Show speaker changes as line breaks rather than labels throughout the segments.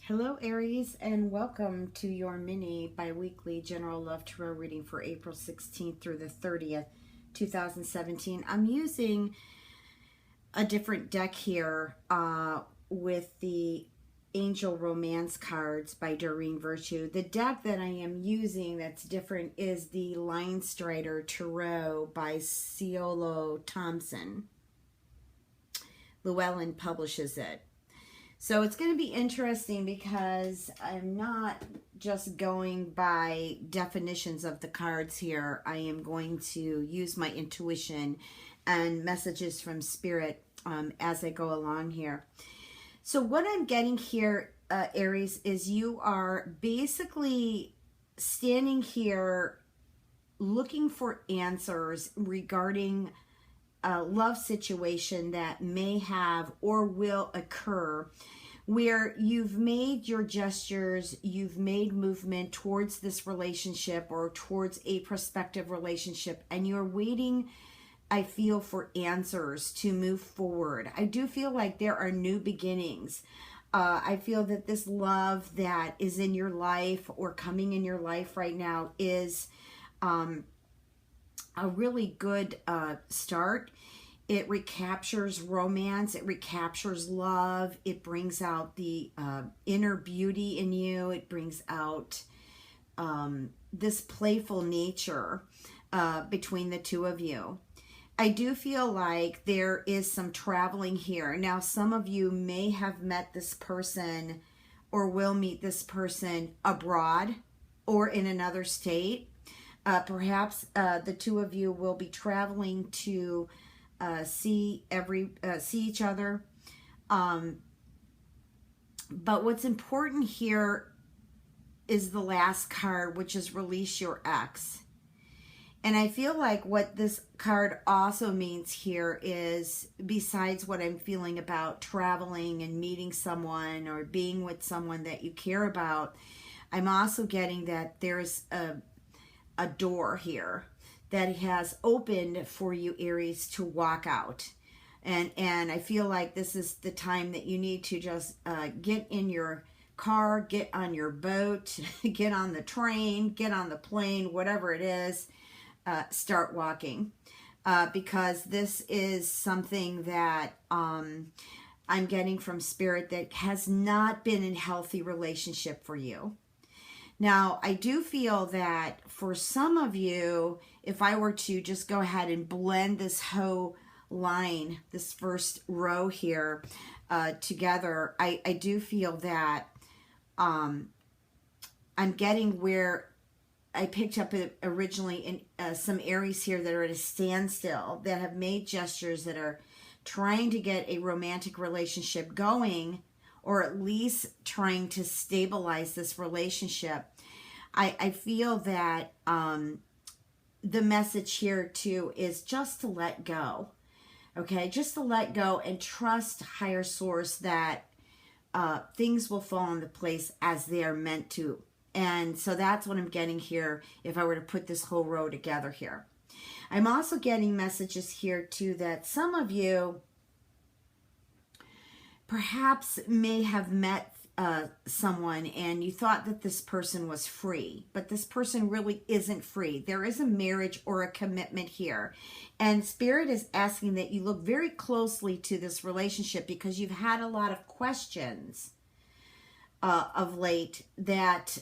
Hello, Aries, and welcome to your mini bi-weekly general love tarot reading for April 16th through the 30th, 2017. I'm using a different deck here with the Angel Romance cards by Doreen Virtue. The deck that I am using that's different is the Line Strider Tarot by Ciolo Thompson. Llewellyn publishes it. So it's going to be interesting because I'm not just going by definitions of the cards here. I am going to use my intuition and messages from Spirit as I go along here. So what I'm getting here, Aries, is you are basically standing here looking for answers regarding a love situation that may have or will occur where you've made your gestures, you've made movement towards this relationship or towards a prospective relationship, and you're waiting, I feel, for answers to move forward. I do feel like there are new beginnings. I feel that this love that is in your life or coming in your life right now is a really good start. It recaptures romance. It recaptures love. It brings out the inner beauty in you. It brings out this playful nature between the two of you. I do feel like there is some traveling here. Now, some of you may have met this person or will meet this person abroad or in another state. Perhaps the two of you will be traveling to see each other. But what's important here is the last card, which is release your ex. And I feel like what this card also means here is, besides what I'm feeling about traveling and meeting someone or being with someone that you care about, I'm also getting that there's a door here that has opened for you, Aries, to walk out. And I feel like this is the time that you need to just get in your car, get on your boat, get on the train, get on the plane, whatever it is, start walking. Because this is something that I'm getting from Spirit that has not been in healthy relationship for you. Now, I do feel that for some of you, if I were to just go ahead and blend this whole line, this first row here together, I do feel that I'm getting where I picked up originally in some Aries here that are at a standstill, that have made gestures, that are trying to get a romantic relationship going, or at least trying to stabilize this relationship. I feel that the message here too is just to let go. Okay, just to let go and trust higher source that things will fall into place as they are meant to. And so that's what I'm getting here if I were to put this whole row together here. I'm also getting messages here too that some of you perhaps may have met someone and you thought that this person was free, but this person really isn't free. There is a marriage or a commitment here. And Spirit is asking that you look very closely to this relationship because you've had a lot of questions of late that,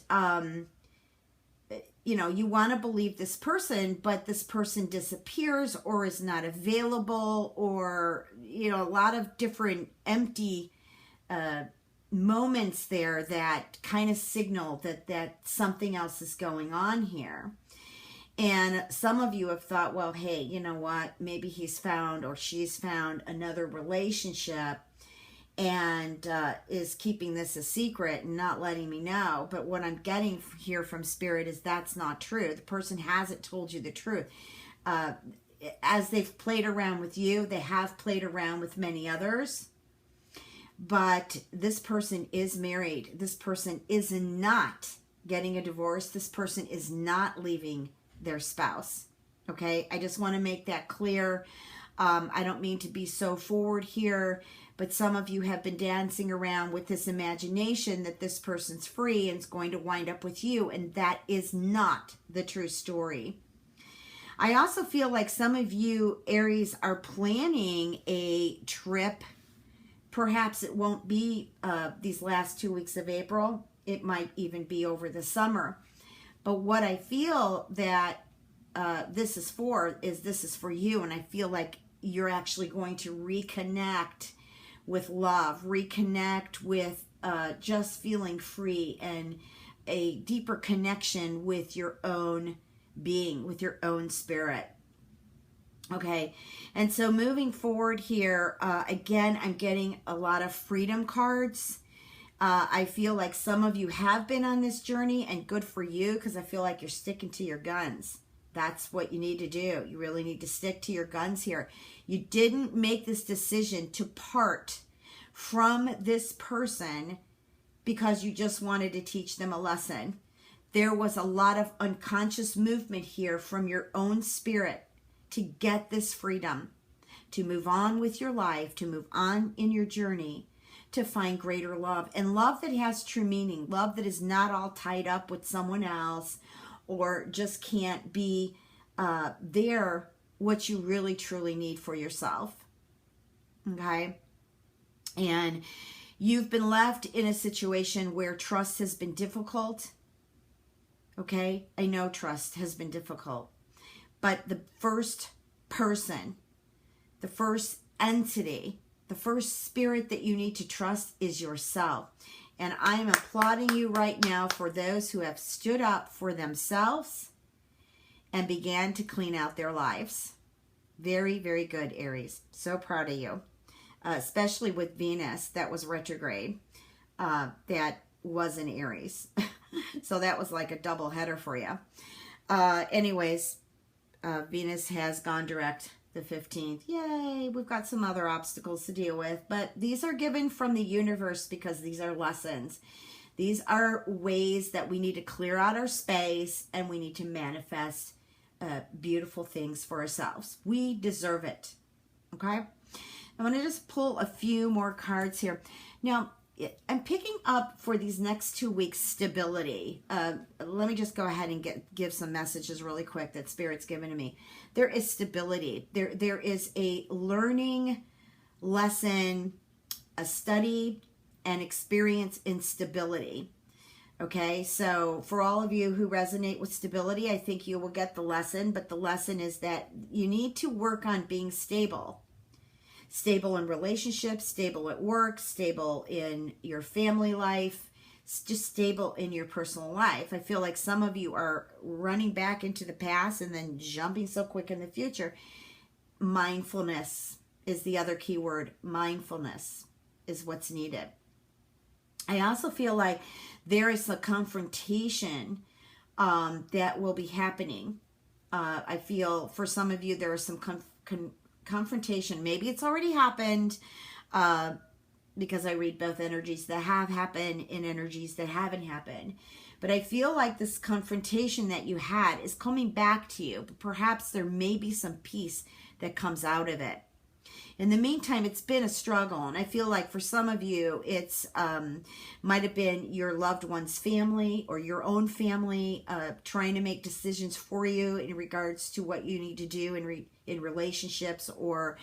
you know, you want to believe this person, but this person disappears or is not available, or, you know, a lot of different empty moments there that kind of signal that something else is going on here. And some of you have thought, well, hey, you know what, maybe he's found or she's found another relationship and is keeping this a secret and not letting me know. But what I'm getting here from Spirit is that's not true. The person hasn't told you the truth. As they've played around with you, they have played around with many others. But this person is married. This person is not getting a divorce. This person is not leaving their spouse. Okay, I just want to make that clear. I don't mean to be so forward here, But some of you have been dancing around with this imagination that this person's free and is going to wind up with you, and that is not the true story. I also feel like some of you, Aries, are planning a trip. Perhaps it won't be these last 2 weeks of April. It might even be over the summer. But what I feel that this is for you, and I feel like you're actually going to reconnect with love, reconnect with just feeling free and a deeper connection with your own being, with your own spirit. Okay, and so moving forward here, again, I'm getting a lot of freedom cards. I feel like some of you have been on this journey, and good for you, because I feel like you're sticking to your guns. That's what you need to do. You really need to stick to your guns here. You didn't make this decision to part from this person because you just wanted to teach them a lesson. There was a lot of unconscious movement here from your own spirit to get this freedom, to move on with your life, to move on in your journey, to find greater love, and love that has true meaning, love that is not all tied up with someone else or just can't be there what you really truly need for yourself. Okay? And you've been left in a situation where trust has been difficult. Okay? I know trust has been difficult. But the first person, the first entity, the first spirit that you need to trust is yourself. And I am applauding you right now for those who have stood up for themselves and began to clean out their lives. Very, very good, Aries. So proud of you. Especially with Venus, that was retrograde. That was in Aries. So that was like a double header for you. Anyways, Venus has gone direct the 15th. Yay, we've got some other obstacles to deal with, but these are given from the universe because these are lessons. These are ways that we need to clear out our space and we need to manifest beautiful things for ourselves. We deserve it. Okay? I'm going to just pull a few more cards here. Now, I'm picking up for these next 2 weeks stability. Let me just go ahead and give some messages really quick that Spirit's given to me. There is stability. There is a learning lesson, a study, and experience in stability. Okay, so for all of you who resonate with stability, I think you will get the lesson, but the lesson is that you need to work on being stable. Stable in relationships, stable at work, stable in your family life, just stable in your personal life. I feel like some of you are running back into the past and then jumping so quick in the future. Mindfulness is the other key word. Mindfulness is what's needed. I also feel like there is a confrontation that will be happening. I feel for some of you there is some confrontation. Maybe it's already happened because I read both energies that have happened and energies that haven't happened. But I feel like this confrontation that you had is coming back to you. But perhaps there may be some peace that comes out of it. In the meantime, it's been a struggle, and I feel like for some of you, it's might have been your loved one's family or your own family trying to make decisions for you in regards to what you need to do in relationships or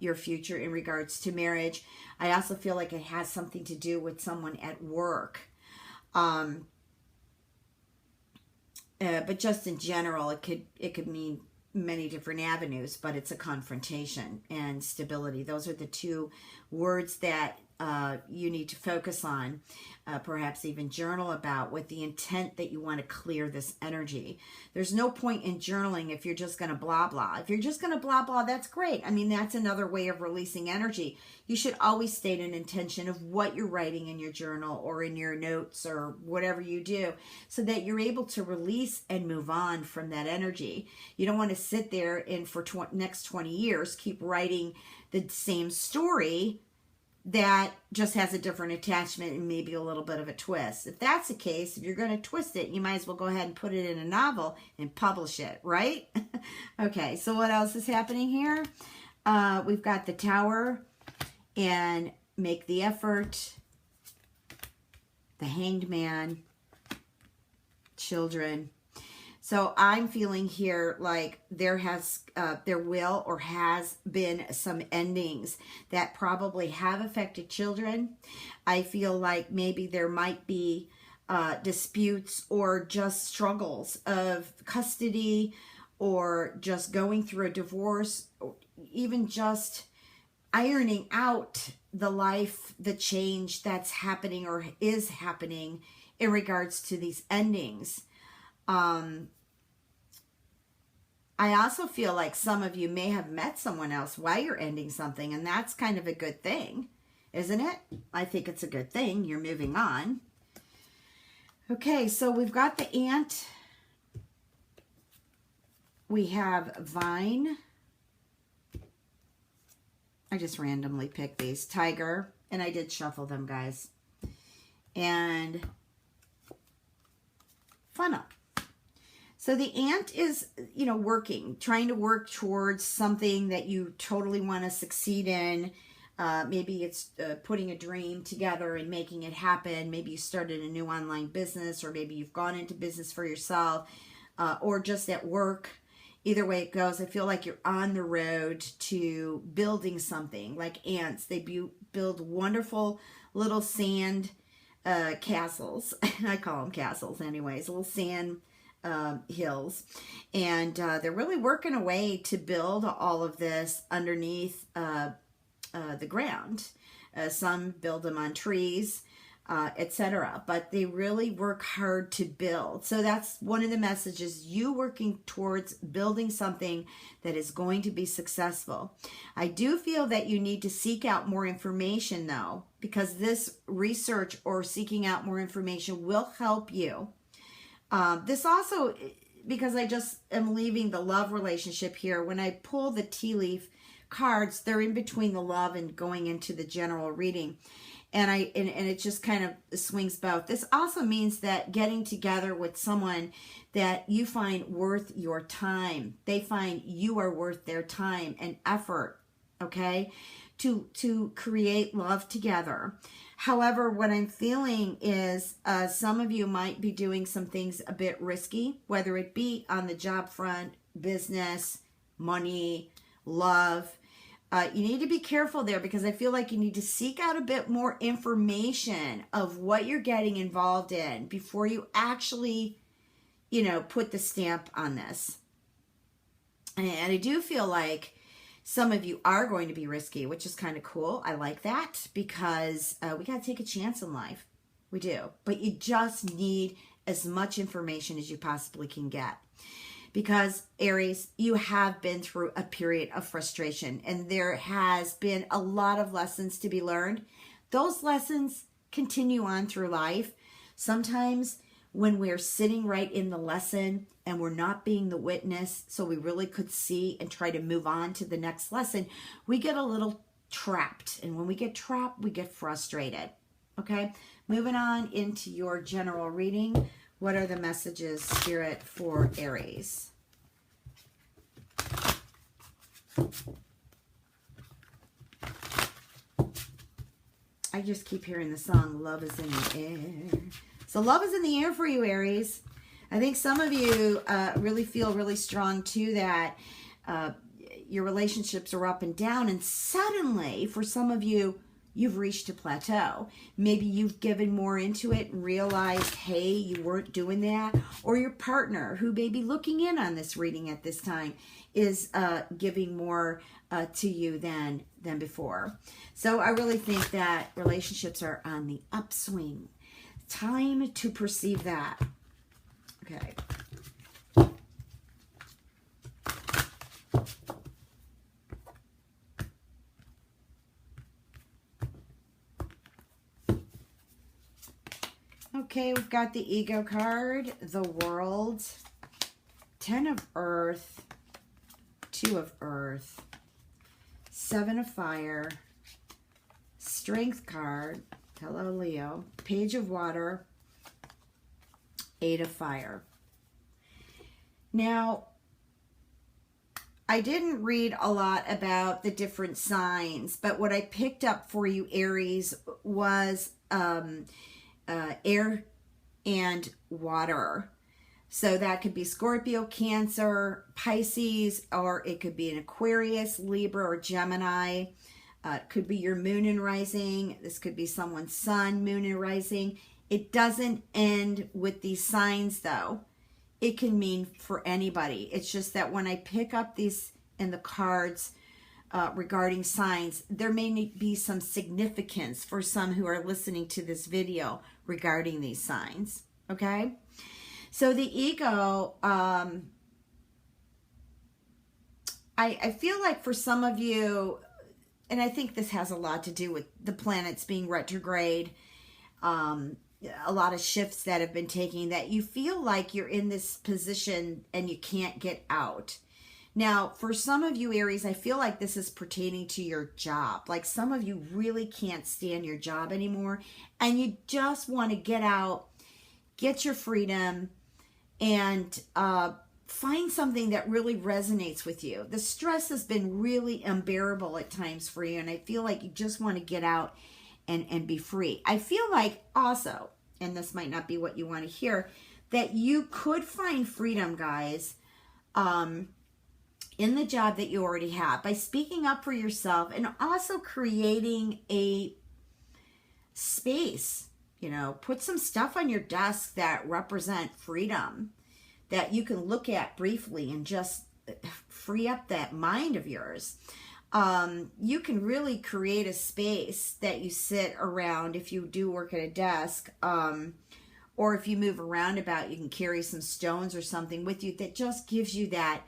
your future in regards to marriage. I also feel like it has something to do with someone at work. But just in general, it could mean many different avenues, but it's a confrontation and stability. Those are the two words that you need to focus on, perhaps even journal about with the intent that you want to clear this energy. There's no point in journaling if you're just going to blah, blah. If you're just going to blah, blah, that's great. I mean, that's another way of releasing energy. You should always state an intention of what you're writing in your journal or in your notes or whatever you do so that you're able to release and move on from that energy. You don't want to sit there and for next 20 years keep writing the same story that just has a different attachment and maybe a little bit of a twist. If that's the case, if you're going to twist it, you might as well go ahead and put it in a novel and publish it, right? Okay, so what else is happening here? We've got the Tower, and make the effort. The Hanged Man, children. So I'm feeling here like there will or has been some endings that probably have affected children. I feel like maybe there might be disputes or just struggles of custody, or just going through a divorce, or even just ironing out the life, the change that's happening or is happening in regards to these endings. I also feel like some of you may have met someone else while you're ending something, and that's kind of a good thing, isn't it? I think it's a good thing. You're moving on. Okay, so we've got the ant. We have vine. I just randomly picked these. Tiger, and I did shuffle them, guys. And funnel. So the ant is, you know, trying to work towards something that you totally want to succeed in. Maybe it's putting a dream together and making it happen. Maybe you started a new online business, or maybe you've gone into business for yourself, or just at work. Either way it goes, I feel like you're on the road to building something. Like ants, they build wonderful little sand castles. I call them castles anyways, little sand hills, and they're really working away to build all of this underneath the ground. Some build them on trees, etc. But they really work hard to build. So that's one of the messages, you working towards building something that is going to be successful. I do feel that you need to seek out more information though, because this research or seeking out more information will help you. This also, because I just am leaving the love relationship here, when I pull the tea leaf cards, they're in between the love and going into the general reading. And it just kind of swings both. This also means that getting together with someone that you find worth your time. They find you are worth their time and effort, okay, to create love together. However, what I'm feeling is some of you might be doing some things a bit risky, whether it be on the job front, business, money, love. You need to be careful there, because I feel like you need to seek out a bit more information of what you're getting involved in before you actually, you know, put the stamp on this. And I do feel like some of you are going to be risky, which is kind of cool. I like that, because we got to take a chance in life. We do. But you just need as much information as you possibly can get. Because, Aries, you have been through a period of frustration, and there has been a lot of lessons to be learned. Those lessons continue on through life. Sometimes when we're sitting right in the lesson and we're not being the witness, so we really could see and try to move on to the next lesson, we get a little trapped. And when we get trapped, we get frustrated. Okay, moving on into your general reading. What are the messages, Spirit, for Aries? I just keep hearing the song, Love is in the Air. So love is in the air for you, Aries. I think some of you really feel really strong, too, that your relationships are up and down. And suddenly, for some of you, you've reached a plateau. Maybe you've given more into it and realized, hey, you weren't doing that. Or your partner, who may be looking in on this reading at this time, is giving more to you than before. So I really think that relationships are on the upswing. Time to perceive that. Okay. Okay, we've got the Ego card, the World, 10 of Earth, 2 of Earth, 7 of Fire, Strength card, hello Leo, Page of Water, 8 of Fire. Now, I didn't read a lot about the different signs, but what I picked up for you, Aries, was air and water. So that could be Scorpio, Cancer, Pisces, or it could be an Aquarius, Libra, or Gemini. It could be your moon and rising. This could be someone's sun, moon and rising. It doesn't end with these signs, though. It can mean for anybody. It's just that when I pick up these in the cards regarding signs, there may be some significance for some who are listening to this video regarding these signs. Okay? So the ego, I feel like for some of you, and I think this has a lot to do with the planets being retrograde, a lot of shifts that have been taking, that you feel like you're in this position and you can't get out. Now, for some of you, Aries, I feel like this is pertaining to your job. Like some of you really can't stand your job anymore and you just want to get out, get your freedom, and find something that really resonates with you. The stress has been really unbearable at times for you, and I feel like you just want to get out and be free. I feel like also, and this might not be what you want to hear, that you could find freedom, guys, in the job that you already have by speaking up for yourself and also creating a space. You know, put some stuff on your desk that represent freedom that you can look at briefly and just free up that mind of yours. You can really create a space that you sit around if you do work at a desk, or if you move around about, you can carry some stones or something with you that just gives you that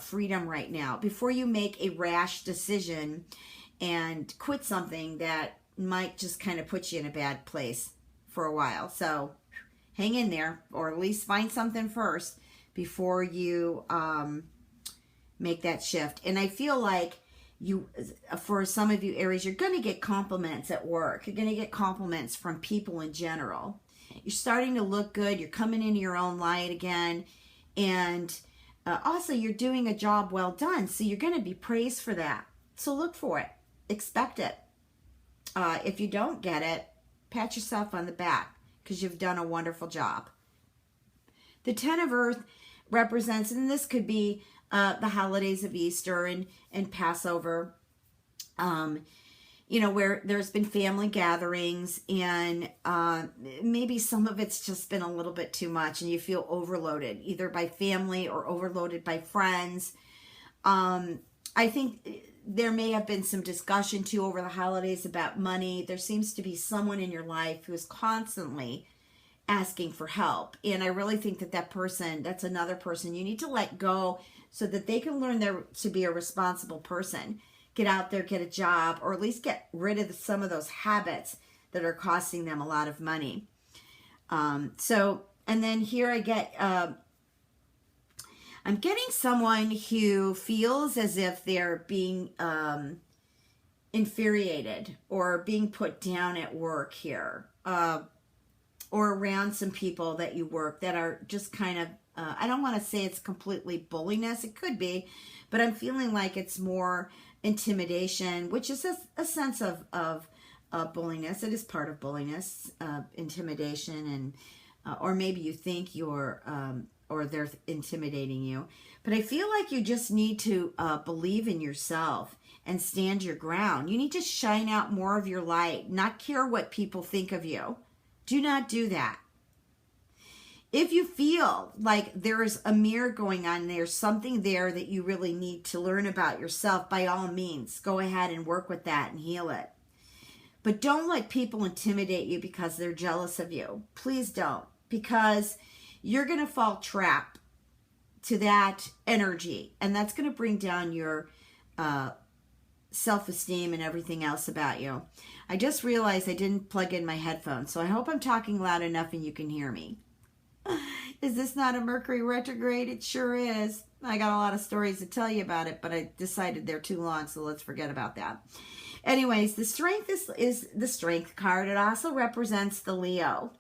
freedom right now before you make a rash decision and quit something that might just kind of put you in a bad place for a while. So hang in there, or at least find something first before you make that shift. And I feel like you, for some of you, Aries, you're going to get compliments at work. You're going to get compliments from people in general. You're starting to look good. You're coming into your own light again. And also, you're doing a job well done. So you're going to be praised for that. So look for it. Expect it. If you don't get it, pat yourself on the back because you've done a wonderful job. The Ten of Earth represents, and this could be the holidays of Easter and Passover, you know, where there's been family gatherings and maybe some of it's just been a little bit too much and you feel overloaded either by family or overloaded by friends. I think there may have been some discussion too over the holidays about money. There seems to be someone in your life who is constantly asking for help. And I really think that that person, that's another person you need to let go so that they can learn to be a responsible person. Get out there, get a job, or at least get rid of some of those habits that are costing them a lot of money. And then here I get, I'm getting someone who feels as if they're being infuriated or being put down at work here, or around some people that you work that are just kind of, I don't want to say it's completely bulliness. It could be, but I'm feeling like it's more intimidation, which is a sense of bulliness. It is part of bulliness, intimidation, and or maybe you think you're or they're intimidating you. But I feel like you just need to believe in yourself and stand your ground. You need to shine out more of your light, not care what people think of you. Do not do that. If you feel like there is a mirror going on, there's something there that you really need to learn about yourself, by all means, go ahead and work with that and heal it. But don't let people intimidate you because they're jealous of you. Please don't, because you're going to fall trap to that energy, and that's going to bring down your self-esteem and everything else about you. I just realized I didn't plug in my headphones, so I hope I'm talking loud enough and you can hear me. Is this not a Mercury retrograde? It sure is. I got a lot of stories to tell you about it, but I decided they're too long, so let's forget about that. Anyways, the Strength is the Strength card. It also represents the Leo.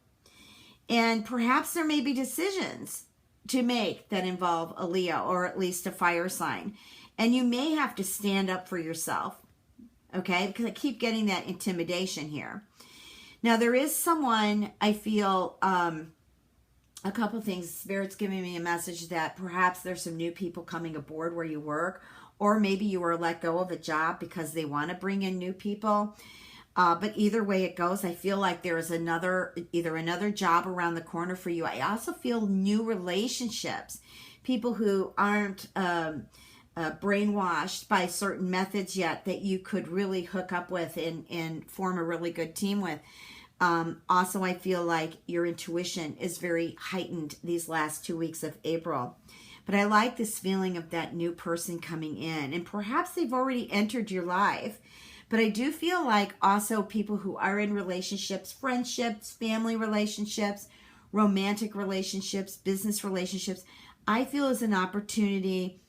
And perhaps there may be decisions to make that involve a Leo, or at least a fire sign. And you may have to stand up for yourself, okay? Because I keep getting that intimidation here. Now, there is someone, I feel, a couple things. Spirit's giving me a message that perhaps there's some new people coming aboard where you work, or maybe you were let go of a job because they want to bring in new people. But either way it goes, I feel like there is either another job around the corner for you. I also feel new relationships, people who aren't brainwashed by certain methods yet that you could really hook up with and form a really good team with. Also, I feel like your intuition is very heightened these last 2 weeks of April. But I like this feeling of that new person coming in, and perhaps they've already entered your life. But I do feel like also people who are in relationships, friendships, family relationships, romantic relationships, business relationships, I feel is an opportunity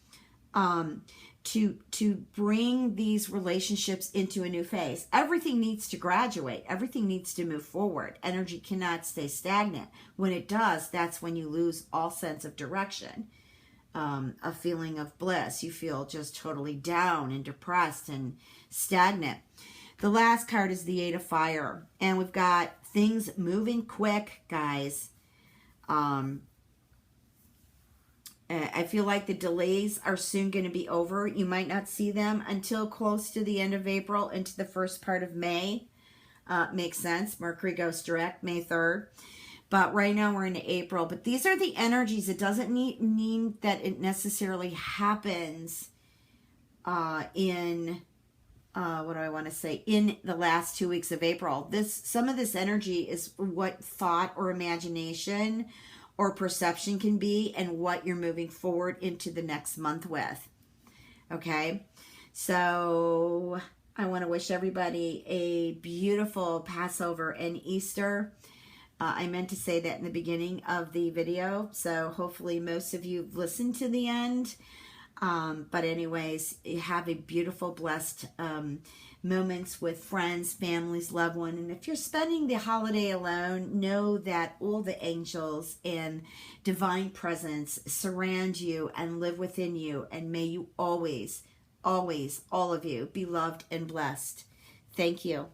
to bring these relationships into a new phase. Everything needs to graduate. Everything needs to move forward. Energy cannot stay stagnant. When it does, that's when you lose all sense of direction. A feeling of bliss. You feel just totally down and depressed and stagnant. The last card is the Eight of Fire. And we've got things moving quick, guys. I feel like the delays are soon going to be over. You might not see them until close to the end of April into the first part of May. Makes sense. Mercury goes direct May 3rd. But right now we're in April. But these are the energies. It doesn't mean that it necessarily happens in the last 2 weeks of April. Some of this energy is what thought or imagination or perception can be, and what you're moving forward into the next month with. Okay? So I want to wish everybody a beautiful Passover and Easter. I meant to say that in the beginning of the video, so hopefully most of you listened to the end. But anyways, have a beautiful, blessed moments with friends, families, loved ones. And if you're spending the holiday alone, know that all the angels and divine presence surround you and live within you. And may you always, always, all of you, be loved and blessed. Thank you.